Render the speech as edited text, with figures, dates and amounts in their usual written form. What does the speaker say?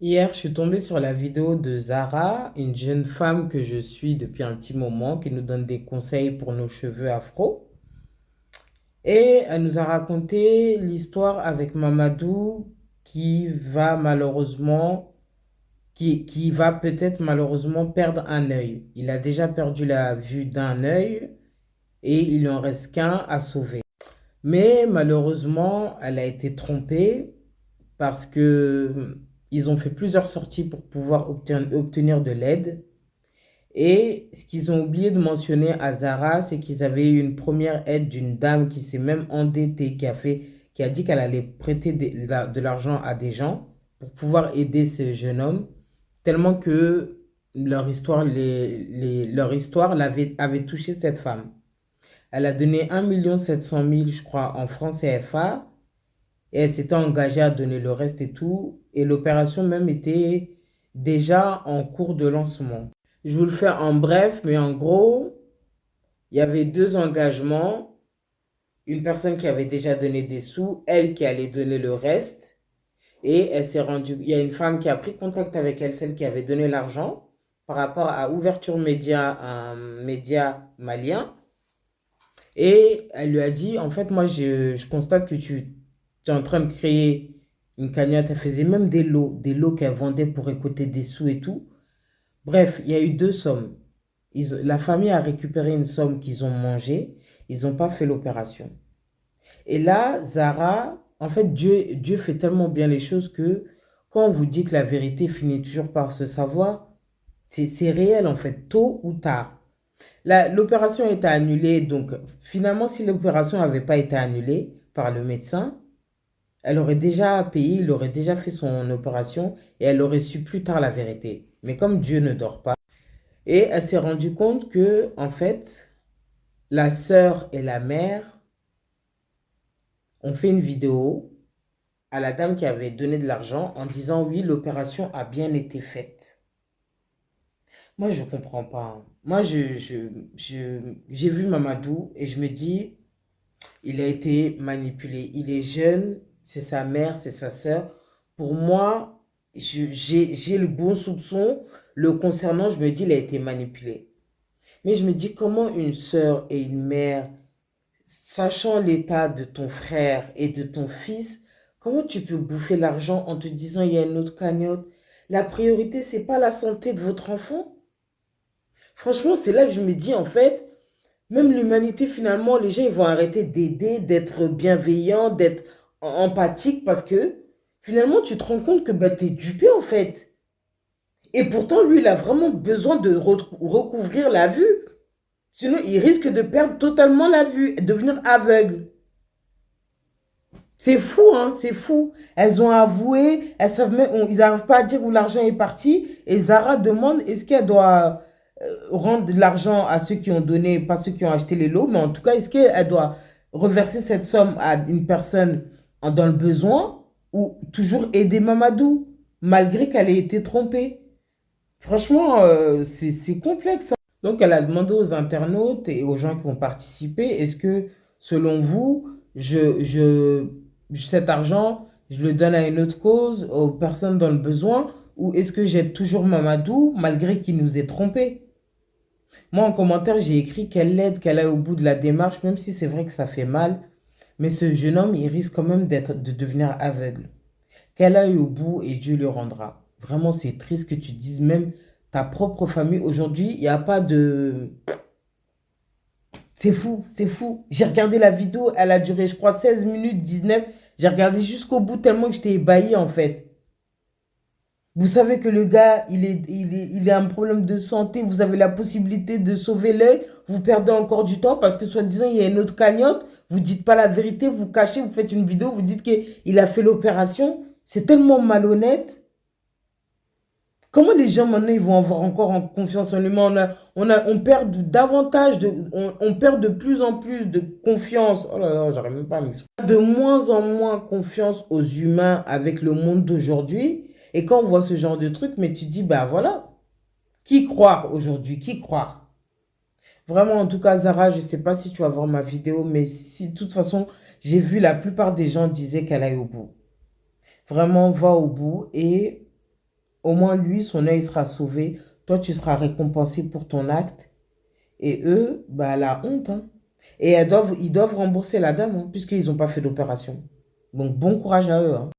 Hier, je suis tombée sur la vidéo de Zara, une jeune femme que je suis depuis un petit moment, qui nous donne des conseils pour nos cheveux afro. Et elle nous a raconté l'histoire avec Mamadou qui va malheureusement, qui va peut-être malheureusement perdre un œil. Il a déjà perdu la vue d'un œil et il en reste qu'un à sauver. Mais malheureusement, elle a été trompée parce que ils ont fait plusieurs sorties pour pouvoir obtenir de l'aide. Et ce qu'ils ont oublié de mentionner à Zara, c'est qu'ils avaient eu une première aide d'une dame qui s'est même endettée, qui a dit qu'elle allait prêter de l'argent à des gens pour pouvoir aider ce jeune homme, tellement que leur histoire avait touché cette femme. Elle a donné 1 700 000, je crois, en francs CFA, et elle s'était engagée à donner le reste et tout. Et l'opération même était déjà en cours de lancement. Je vous le fais en bref, mais en gros, il y avait deux engagements. Une personne qui avait déjà donné des sous, elle qui allait donner le reste. Et elle s'est rendue. Il y a une femme qui a pris contact avec elle, celle qui avait donné l'argent, par rapport à Ouverture Média, un média malien. Et elle lui a dit, en fait, moi, je constate que tu es en train de créer une cagnotte. Elle faisait même des lots qu'elle vendait pour écouter des sous et tout. Bref, il y a eu deux sommes. La famille a récupéré une somme qu'ils ont mangée. Ils n'ont pas fait l'opération. Et là, Zara, en fait, Dieu fait tellement bien les choses que quand on vous dit que la vérité finit toujours par se savoir, c'est réel en fait, tôt ou tard. L'opération a été annulée, donc finalement, si l'opération n'avait pas été annulée par le médecin, elle aurait déjà payé, il aurait déjà fait son opération et elle aurait su plus tard la vérité. Mais comme Dieu ne dort pas, et elle s'est rendue compte que, en fait, la sœur et la mère ont fait une vidéo à la dame qui avait donné de l'argent en disant oui, l'opération a bien été faite. Moi, je ne comprends pas, hein. Moi, j'ai vu Mamadou et je me dis, il a été manipulé. Il est jeune, c'est sa mère, c'est sa sœur. Pour moi, j'ai le bon soupçon le concernant. Je me dis, il a été manipulé. Mais je me dis, comment une sœur et une mère, sachant l'état de ton frère et de ton fils, comment tu peux bouffer l'argent en te disant, il y a une autre cagnotte? La priorité, c'est pas la santé de votre enfant? Franchement, c'est là que je me dis, en fait, même l'humanité, finalement, les gens, ils vont arrêter d'aider, d'être bienveillants, d'être empathiques, parce que finalement, tu te rends compte que bah, tu es dupé, en fait. Et pourtant, lui, il a vraiment besoin de recouvrir la vue. Sinon, il risque de perdre totalement la vue, et devenir aveugle. C'est fou, hein, c'est fou. Elles ont avoué, elles savent même, ils n'arrivent pas à dire où l'argent est parti. Et Zara demande, est-ce qu'elle doit rendre de l'argent à ceux qui ont donné, pas ceux qui ont acheté les lots, mais en tout cas, est-ce qu'elle doit reverser cette somme à une personne dans le besoin ou toujours aider Mamadou, malgré qu'elle ait été trompée? Franchement, c'est complexe, hein. Donc, elle a demandé aux internautes et aux gens qui ont participé, est-ce que, selon vous, cet argent, je le donne à une autre cause, aux personnes dans le besoin, ou est-ce que j'aide toujours Mamadou, malgré qu'il nous ait trompés? Moi, en commentaire, j'ai écrit qu'elle l'aide, qu'elle aille au bout de la démarche, même si c'est vrai que ça fait mal. Mais ce jeune homme, il risque quand même de devenir aveugle. Qu'elle aille au bout et Dieu le rendra. Vraiment, c'est triste que tu dises même ta propre famille. Aujourd'hui, il n'y a pas de... C'est fou, c'est fou. J'ai regardé la vidéo, elle a duré, je crois, 16 minutes, 19. J'ai regardé jusqu'au bout tellement que j'étais ébahi, en fait. Vous savez que le gars, il a un problème de santé, vous avez la possibilité de sauver l'œil, vous perdez encore du temps parce que soi-disant, il y a une autre cagnotte, vous ne dites pas la vérité, vous cachez, vous faites une vidéo, vous dites qu'il a fait l'opération. C'est tellement malhonnête. Comment les gens maintenant ils vont avoir encore en confiance en l'humain? On perd davantage, on perd de plus en plus de confiance. Oh là là, j'arrive même pas à m'exprimer. De moins en moins confiance aux humains avec le monde d'aujourd'hui. Et quand on voit ce genre de truc, mais tu dis, bah voilà, qui croire aujourd'hui? Qui croire? Vraiment, en tout cas, Zara, je ne sais pas si tu vas voir ma vidéo, mais si, de toute façon, j'ai vu la plupart des gens disaient qu'elle aille au bout. Vraiment, va au bout et Au moins, lui, son œil sera sauvé. Toi, tu seras récompensé pour ton acte. Et eux, bah, la honte, hein. Et ils doivent rembourser la dame, hein, puisqu'ils n'ont pas fait d'opération. Donc, bon courage à eux, hein.